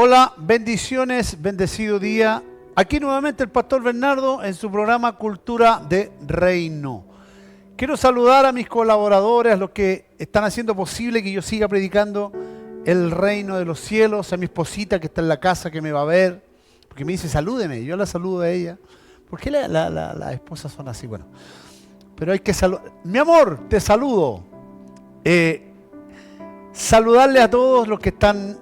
Hola, bendiciones, bendecido día. Aquí nuevamente el pastor Bernardo en su programa Cultura de Reino. Quiero saludar a mis colaboradores, a los que están haciendo posible que yo siga predicando el reino de los cielos, a mi esposita que está en la casa, que me va a ver, porque me dice salúdeme, yo la saludo a ella. ¿Por qué las esposas son así? Bueno, pero hay que saludar. Mi amor, te saludo. Saludarle a todos los que están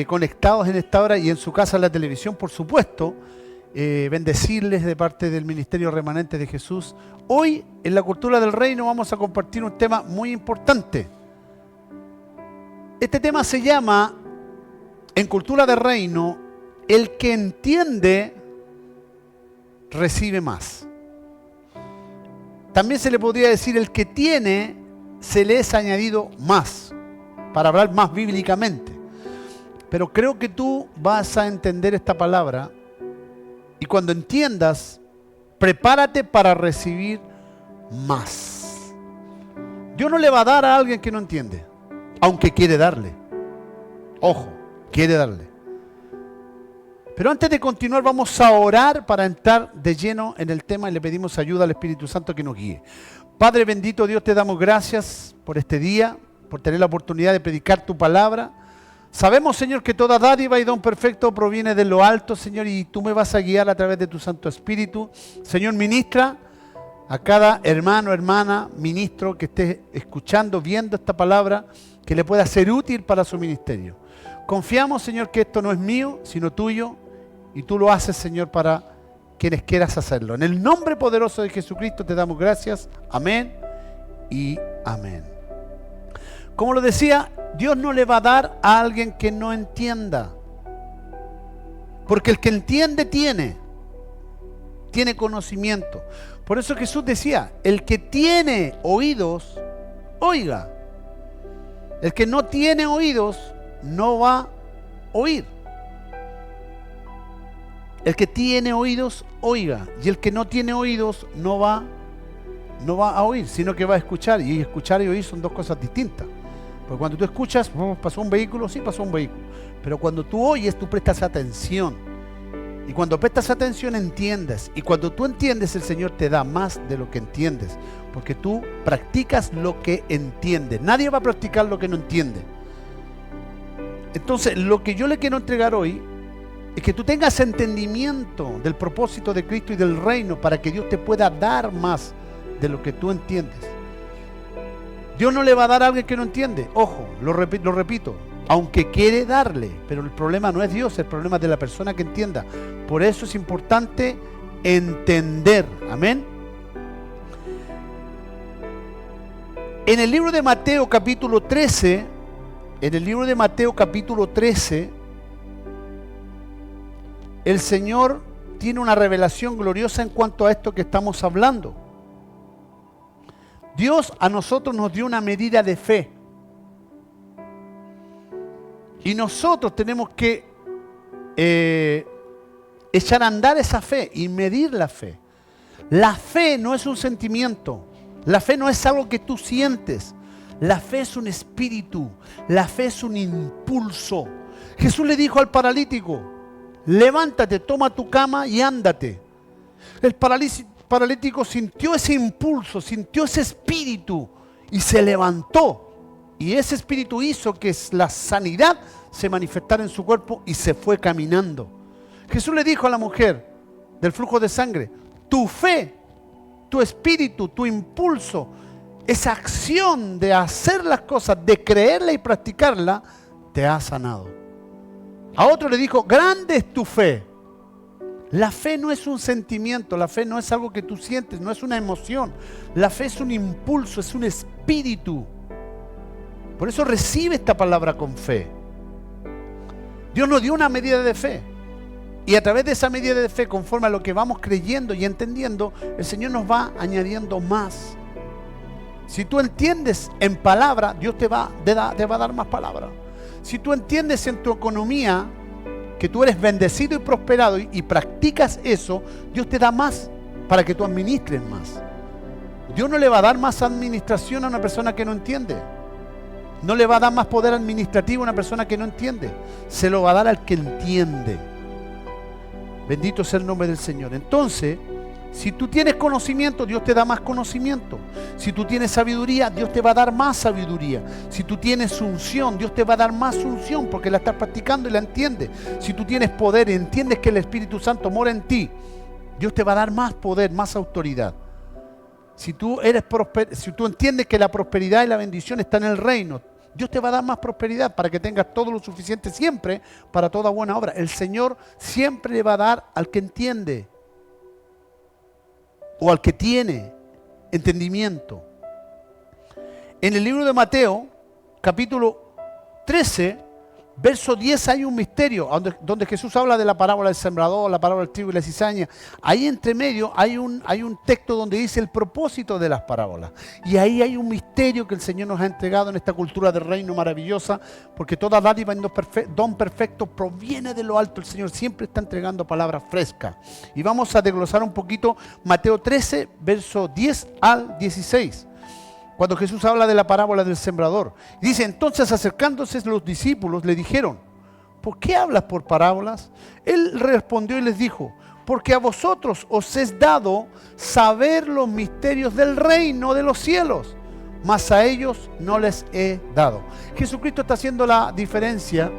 conectados en esta hora y en su casa en la televisión, por supuesto. Bendecirles de parte del Ministerio Remanente de Jesús. Hoy en la Cultura del Reino vamos a compartir un tema muy importante. Este tema se llama, en Cultura del Reino, el que entiende recibe más. También se le podría decir el que tiene se le es añadido más, para hablar más bíblicamente. Pero creo que tú vas a entender esta palabra y cuando entiendas, prepárate para recibir más. Dios no le va a dar a alguien que no entiende, aunque quiere darle. Ojo, quiere darle. Pero antes de continuar vamos a orar para entrar de lleno en el tema y le pedimos ayuda al Espíritu Santo que nos guíe. Padre bendito Dios, te damos gracias por este día, por tener la oportunidad de predicar tu palabra. Sabemos, Señor, que toda dádiva y don perfecto proviene de lo alto, Señor, y tú me vas a guiar a través de tu Santo Espíritu. Señor, ministra a cada hermano, hermana, ministro que esté escuchando, viendo esta palabra, que le pueda ser útil para su ministerio. Confiamos, Señor, que esto no es mío, sino tuyo, y tú lo haces, Señor, para quienes quieras hacerlo. En el nombre poderoso de Jesucristo te damos gracias. Amén y amén. Como lo decía, Dios no le va a dar a alguien que no entienda. Porque el que entiende tiene conocimiento. Por eso Jesús decía, el que tiene oídos, oiga. El que no tiene oídos, no va a oír. El que tiene oídos, oiga. Y el que no tiene oídos, no va a oír, sino que va a escuchar. Y escuchar y oír son dos cosas distintas. Porque cuando tú escuchas, pasó un vehículo, sí pasó un vehículo. Pero cuando tú oyes, tú prestas atención. Y cuando prestas atención, entiendes. Y cuando tú entiendes, el Señor te da más de lo que entiendes. Porque tú practicas lo que entiendes. Nadie va a practicar lo que no entiende. Entonces, lo que yo le quiero entregar hoy es que tú tengas entendimiento del propósito de Cristo y del reino para que Dios te pueda dar más de lo que tú entiendes. Dios no le va a dar a alguien que no entiende. Ojo, lo repito, aunque quiere darle, pero el problema no es Dios, el problema es de la persona que entienda. Por eso es importante entender. Amén. En el libro de Mateo capítulo 13, el Señor tiene una revelación gloriosa en cuanto a esto que estamos hablando. Dios a nosotros nos dio una medida de fe. Y nosotros tenemos que echar a andar esa fe y medir la fe. La fe no es un sentimiento. La fe no es algo que tú sientes. La fe es un espíritu. La fe es un impulso. Jesús le dijo al paralítico, levántate, toma tu cama y ándate. El paralítico sintió ese impulso, sintió ese espíritu y se levantó. Y ese espíritu hizo que la sanidad se manifestara en su cuerpo y se fue caminando. Jesús le dijo a la mujer del flujo de sangre, tu fe, tu espíritu, tu impulso, esa acción de hacer las cosas, de creerla y practicarla, te ha sanado. A otro le dijo, grande es tu fe. La fe no es un sentimiento, la fe no es algo que tú sientes, no es una emoción. La fe es un impulso, es un espíritu. Por eso recibe esta palabra con fe. Dios nos dio una medida de fe. Y a través de esa medida de fe, conforme a lo que vamos creyendo y entendiendo, el Señor nos va añadiendo más. Si tú entiendes en palabra, Dios te va a dar más palabra. Si tú entiendes en tu economía que tú eres bendecido y prosperado y practicas eso, Dios te da más para que tú administres más. Dios no le va a dar más administración a una persona que no entiende. No le va a dar más poder administrativo a una persona que no entiende. Se lo va a dar al que entiende. Bendito sea el nombre del Señor. Entonces, si tú tienes conocimiento, Dios te da más conocimiento. Si tú tienes sabiduría, Dios te va a dar más sabiduría. Si tú tienes unción, Dios te va a dar más unción porque la estás practicando y la entiendes. Si tú tienes poder y entiendes que el Espíritu Santo mora en ti, Dios te va a dar más poder, más autoridad. Si tú entiendes que la prosperidad y la bendición están en el reino, Dios te va a dar más prosperidad para que tengas todo lo suficiente siempre para toda buena obra. El Señor siempre le va a dar al que entiende o al que tiene entendimiento. En el libro de Mateo, capítulo 13, verso 10, hay un misterio donde Jesús habla de la parábola del sembrador, la parábola del trigo y la cizaña. Ahí entre medio hay un texto donde dice el propósito de las parábolas. Y ahí hay un misterio que el Señor nos ha entregado en esta cultura del reino maravillosa, porque toda dádiva y don perfecto proviene de lo alto. El Señor siempre está entregando palabras frescas. Y vamos a desglosar un poquito Mateo 13, verso 10 al 16. Cuando Jesús habla de la parábola del sembrador. Dice, entonces acercándose los discípulos le dijeron, ¿por qué hablas por parábolas? Él respondió y les dijo, porque a vosotros os es dado saber los misterios del reino de los cielos, mas a ellos no les he dado. Jesucristo está haciendo la diferencia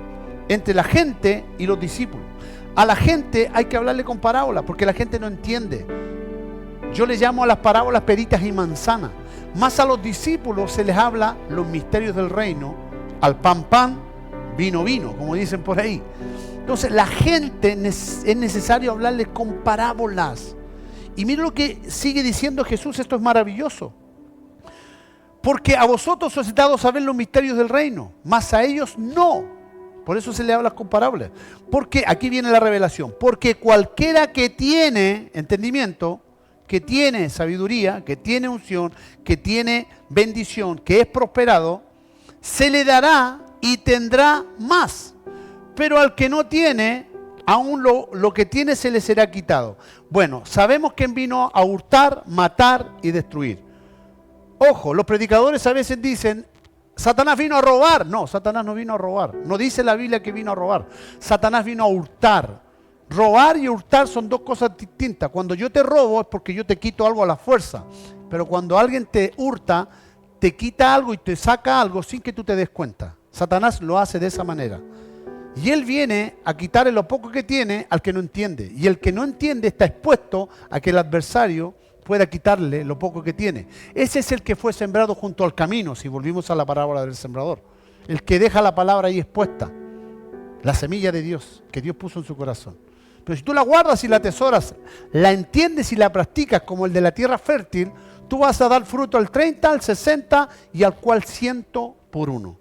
entre la gente y los discípulos. A la gente hay que hablarle con parábolas porque la gente no entiende. Yo le llamo a las parábolas peritas y manzanas. Más a los discípulos se les habla los misterios del reino, al pan pan, vino vino, como dicen por ahí. Entonces la gente es necesario hablarles con parábolas. Y mire lo que sigue diciendo Jesús, esto es maravilloso. Porque a vosotros os he dado saber los misterios del reino, mas a ellos no. Por eso se le habla con parábolas. Porque aquí viene la revelación. Porque cualquiera que tiene entendimiento, que tiene sabiduría, que tiene unción, que tiene bendición, que es prosperado, se le dará y tendrá más. Pero al que no tiene, aún lo que tiene se le será quitado. Bueno, sabemos quién vino a hurtar, matar y destruir. Ojo, los predicadores a veces dicen, Satanás vino a robar. No, Satanás no vino a robar. No dice la Biblia que vino a robar. Satanás vino a hurtar. Robar y hurtar son dos cosas distintas. Cuando yo te robo es porque yo te quito algo a la fuerza. Pero cuando alguien te hurta, te quita algo y te saca algo sin que tú te des cuenta. Satanás lo hace de esa manera. Y él viene a quitarle lo poco que tiene al que no entiende. Y el que no entiende está expuesto a que el adversario pueda quitarle lo poco que tiene. Ese es el que fue sembrado junto al camino, si volvimos a la parábola del sembrador. El que deja la palabra ahí expuesta. La semilla de Dios, que Dios puso en su corazón. Pero si tú la guardas y la atesoras, la entiendes y la practicas como el de la tierra fértil, tú vas a dar fruto al 30, al 60 y al cual 100 por uno.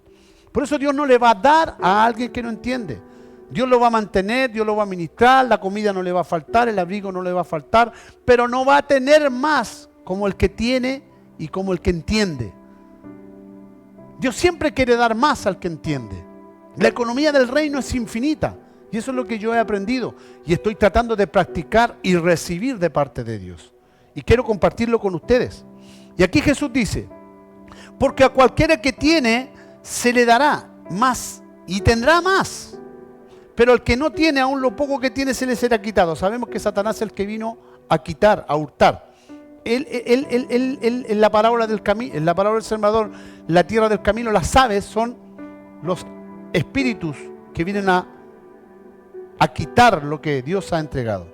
Por eso Dios no le va a dar a alguien que no entiende. Dios lo va a mantener, Dios lo va a ministrar, la comida no le va a faltar, el abrigo no le va a faltar, pero no va a tener más como el que tiene y como el que entiende. Dios siempre quiere dar más al que entiende. La economía del reino es infinita. Y eso es lo que yo he aprendido y estoy tratando de practicar y recibir de parte de Dios. Y quiero compartirlo con ustedes. Y aquí Jesús dice, porque a cualquiera que tiene se le dará más y tendrá más. Pero al que no tiene, aún lo poco que tiene se le será quitado. Sabemos que Satanás es el que vino a quitar, a hurtar. Él en la parábola del sembrador, la tierra del camino, las aves son los espíritus que vienen a quitar lo que Dios ha entregado.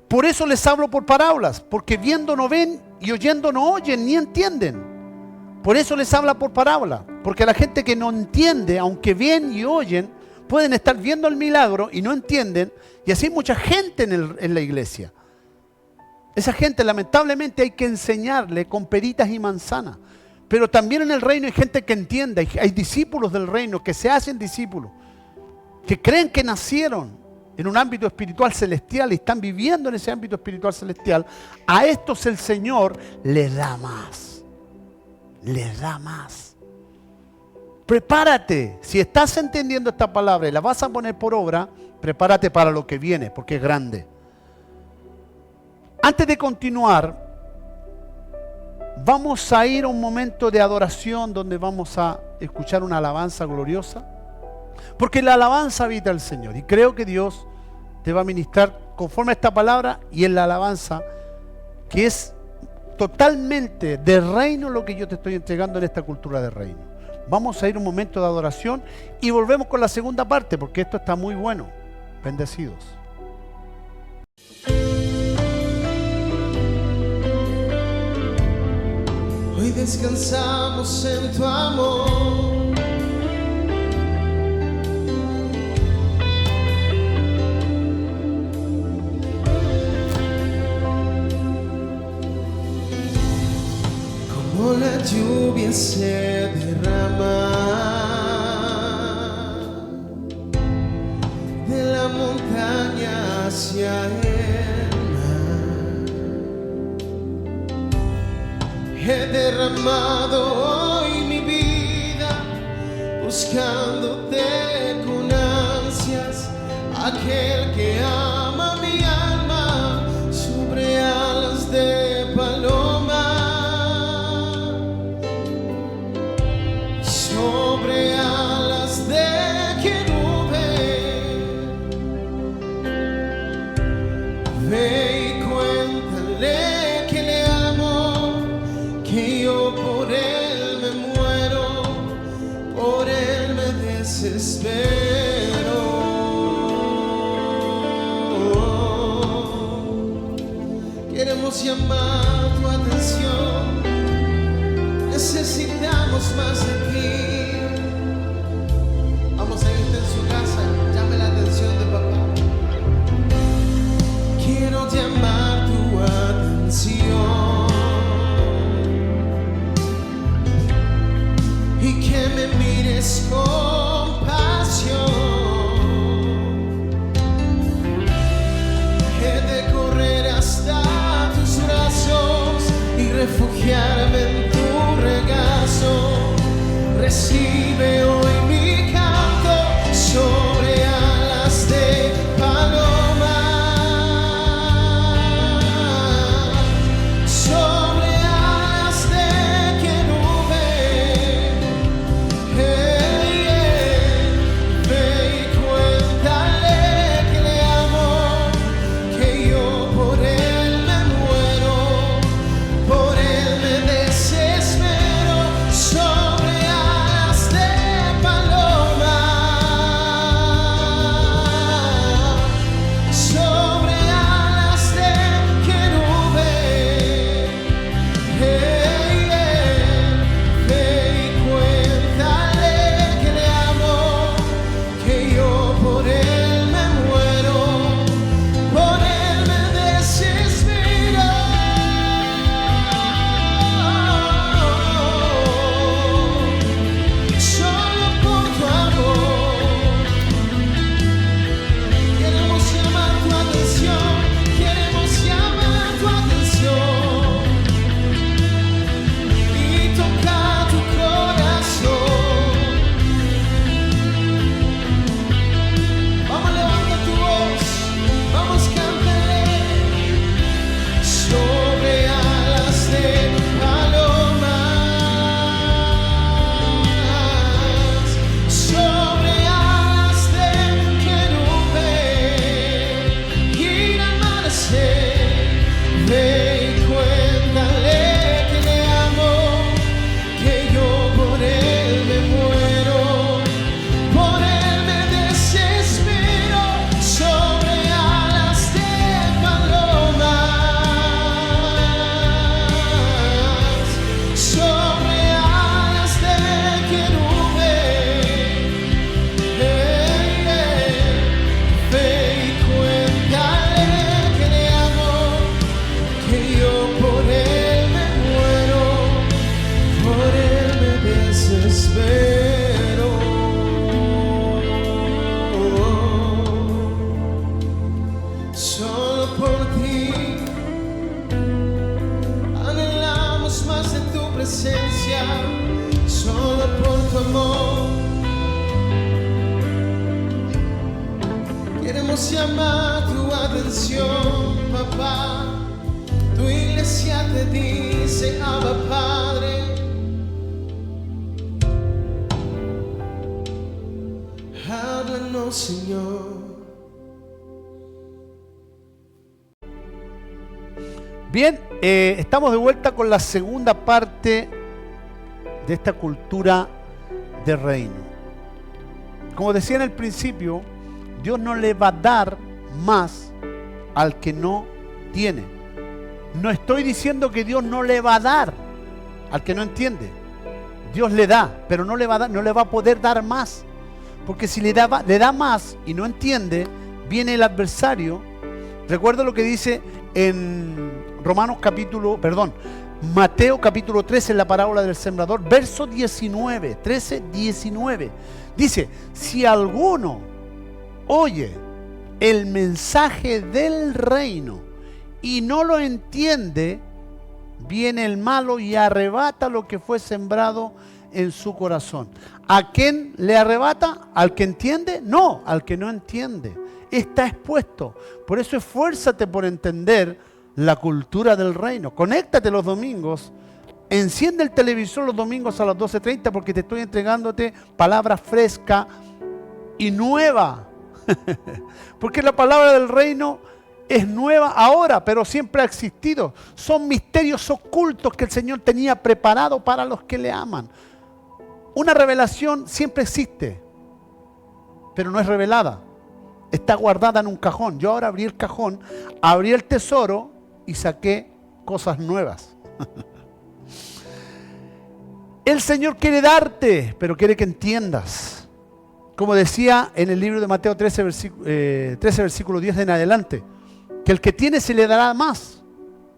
Por eso les hablo por parábolas, porque viendo no ven y oyendo no oyen ni entienden. Por eso les habla por parábola, porque la gente que no entiende, aunque ven y oyen, pueden estar viendo el milagro y no entienden, y así hay mucha gente en la iglesia. Esa gente lamentablemente hay que enseñarle con peritas y manzanas. Pero también en el reino hay gente que entiende, hay discípulos del reino que se hacen discípulos, que creen que nacieron en un ámbito espiritual celestial y están viviendo en ese ámbito espiritual celestial. A estos el Señor les da más. Les da más. Prepárate. Si estás entendiendo esta palabra y la vas a poner por obra, prepárate para lo que viene, porque es grande. Antes de continuar, Vamos a ir a un momento de adoración donde vamos a escuchar una alabanza gloriosa. Porque la alabanza habita al Señor. Y creo que Dios te va a ministrar conforme a esta palabra y en la alabanza, que es totalmente de reino lo que yo te estoy entregando en esta cultura de reino. Vamos a ir a un momento de adoración y volvemos con la segunda parte, porque esto está muy bueno. Bendecidos. Hoy descansamos en tu amor. Como la lluvia se derrama de la montaña hacia el mar, he derramado hoy mi vida buscándote con ansias, aquel que ama mi alma sobre alas de paloma, sobre alas de querubín. Ve y cuéntale que le amo, que yo por él me muero, por él me desespero. Queremos llamar tu atención, necesitamos más de ti. Vamos a irte en su casa, llame la atención de papá. Quiero llamar tu atención y que me mires con pasión. He de correr hasta tus brazos y refugiarme en tu regazo. Recibe hoy mi canto sobre alas de paloma, sobre alas de querubín. Hey, hey, ve y cuéntale que le amo, que yo por él me muero, por él me desespero. Sobre alas de paloma, sobre alas de querubín. Hey, hey, ve y cuéntale que le amo, que yo por él me muero, por él me desespero. Solo por tu amor queremos llamar tu atención, queremos llamar tu atención y tocar tu corazón. Vamos, levanta tu voz, vamos, cántale. Sobre alas de palomas, sobre alas de querubín, y al amanecer, ve y cuéntale que le amo, que yo por él me muero, por él me desespero. Sobre alas de palomas, sobre alas de querubín. Hey, hey, ve y cuéntale que le amo, que yo por él me muero, por él me desespero. Solo por ti anhelamos más de tu presencia, solo por tu amor queremos llamar tu atención, papá. Tu iglesia te dice, Abba Padre. Háblanos, Señor. Bien, estamos de vuelta con la segunda parte de esta cultura de reino. Como decía en el principio, Dios no le va a dar más al que no tiene. No estoy diciendo que Dios no le va a dar al que no entiende. Dios le da, pero no le va a poder dar más. Porque si le da más y no entiende, viene el adversario. Recuerda lo que dice en Mateo capítulo 13 en la parábola del sembrador, verso 19, 13, 19. Dice, si alguno oye el mensaje del reino y no lo entiende, viene el malo y arrebata lo que fue sembrado en su corazón. ¿A quién le arrebata? ¿Al que entiende? No, al que no entiende. Está expuesto. Por eso esfuérzate por entender la cultura del reino. Conéctate los domingos. Enciende el televisor los domingos a las 12:30 porque te estoy entregándote palabra fresca y nueva. Porque la palabra del reino es nueva ahora, pero siempre ha existido. Son misterios ocultos que el Señor tenía preparado para los que le aman. Una revelación siempre existe, pero no es revelada. Está guardada en un cajón. Yo ahora abrí el cajón, abrí el tesoro y saqué cosas nuevas. El Señor quiere darte, pero quiere que entiendas. Como decía en el libro de Mateo 13, versículo 10 en adelante, que el que tiene se le dará más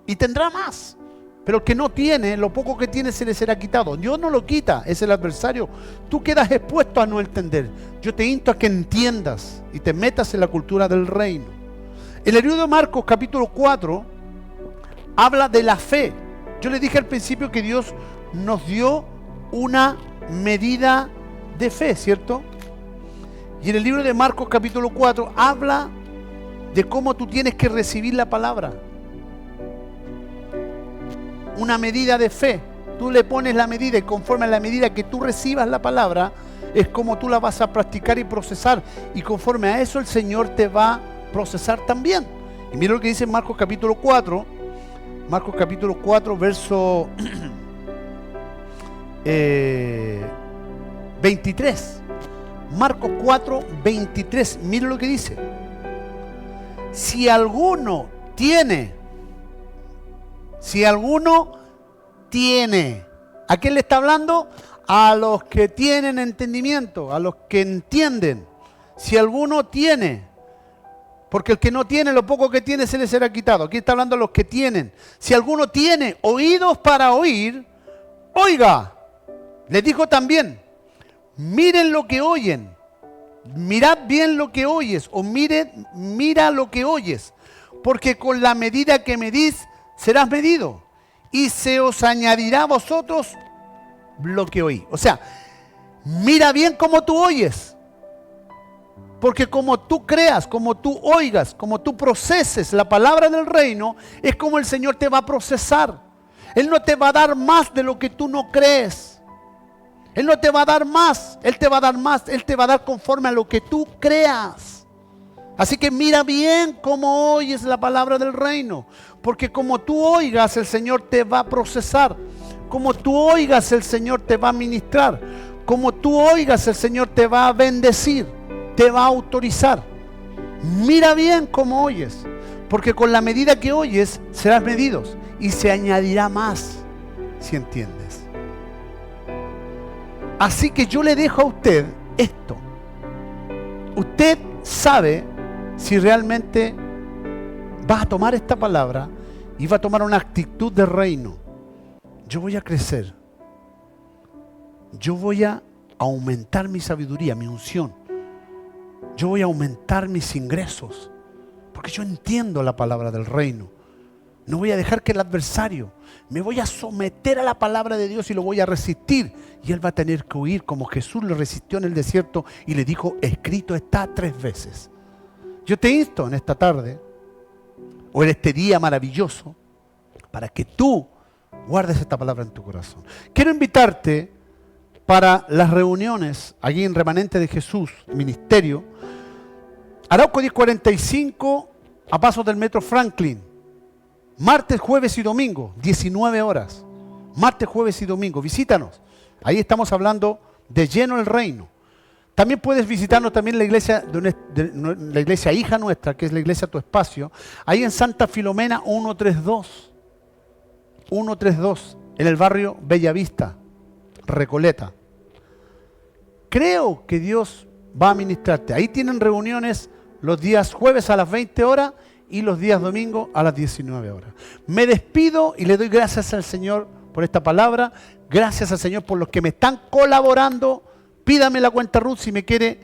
y tendrá más. Pero el que no tiene, lo poco que tiene se le será quitado. Dios no lo quita, es el adversario. Tú quedas expuesto a no entender. Yo te insto a que entiendas y te metas en la cultura del reino. El libro de Marcos capítulo 4 habla de la fe. Yo le dije al principio que Dios nos dio una medida de fe, ¿cierto? Y en el libro de Marcos capítulo 4 habla de cómo tú tienes que recibir la palabra. Una medida de fe. Tú le pones la medida y conforme a la medida que tú recibas la palabra, es como tú la vas a practicar y procesar. Y conforme a eso el Señor te va a procesar también. Y mira lo que dice en Marcos capítulo 4. Marcos capítulo 4, verso 23. Marcos 4, 23. Mira lo que dice. Si alguno tiene, ¿a quién le está hablando? A los que tienen entendimiento, a los que entienden. Si alguno tiene, porque el que no tiene, lo poco que tiene se le será quitado. Aquí está hablando a los que tienen. Si alguno tiene oídos para oír, oiga. Les dijo también, miren lo que oyen. Mirad bien lo que oyes, o mira lo que oyes, porque con la medida que medís serás medido, y se os añadirá a vosotros lo que oí. O sea, mira bien cómo tú oyes, porque como tú creas, como tú oigas, como tú proceses la palabra del reino, es como el Señor te va a procesar. Él no te va a dar más de lo que tú no crees. Él no te va a dar más, Él te va a dar más, Él te va a dar conforme a lo que tú creas. Así que mira bien cómo oyes la palabra del reino, porque como tú oigas, el Señor te va a procesar. Como tú oigas, el Señor te va a ministrar. Como tú oigas, el Señor te va a bendecir, te va a autorizar. Mira bien cómo oyes, porque con la medida que oyes serás medidos y se añadirá más si entiendes. Así que yo le dejo a usted esto. Usted sabe si realmente va a tomar esta palabra y va a tomar una actitud de reino. Yo voy a crecer. Yo voy a aumentar mi sabiduría, mi unción. Yo voy a aumentar mis ingresos. Porque yo entiendo la palabra del reino. No voy a dejar que el adversario, me voy a someter a la palabra de Dios y lo voy a resistir. Y él va a tener que huir como Jesús lo resistió en el desierto y le dijo, escrito está 3 veces. Yo te insto en esta tarde, o en este día maravilloso, para que tú guardes esta palabra en tu corazón. Quiero invitarte para las reuniones allí en Remanente de Jesús, ministerio, Arauco 1045, a pasos del Metro Franklin, martes, jueves y domingo, 19 horas, martes, jueves y domingo, visítanos, ahí estamos hablando de lleno el reino. También puedes visitarnos también la iglesia, la iglesia hija nuestra, que es la iglesia Tu Espacio, ahí en Santa Filomena 132, en el barrio Bellavista, Recoleta. Creo que Dios va a ministrarte. Ahí tienen reuniones los días jueves a las 20 horas y los días domingos a las 19 horas. Me despido y le doy gracias al Señor por esta palabra. Gracias al Señor por los que me están colaborando. Pídame la cuenta Ruth si me quiere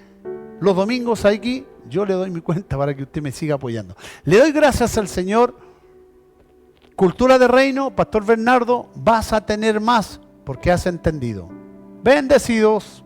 los domingos aquí. Yo le doy mi cuenta para que usted me siga apoyando. Le doy gracias al Señor. Cultura de Reino, Pastor Bernardo, vas a tener más porque has entendido. Bendecidos.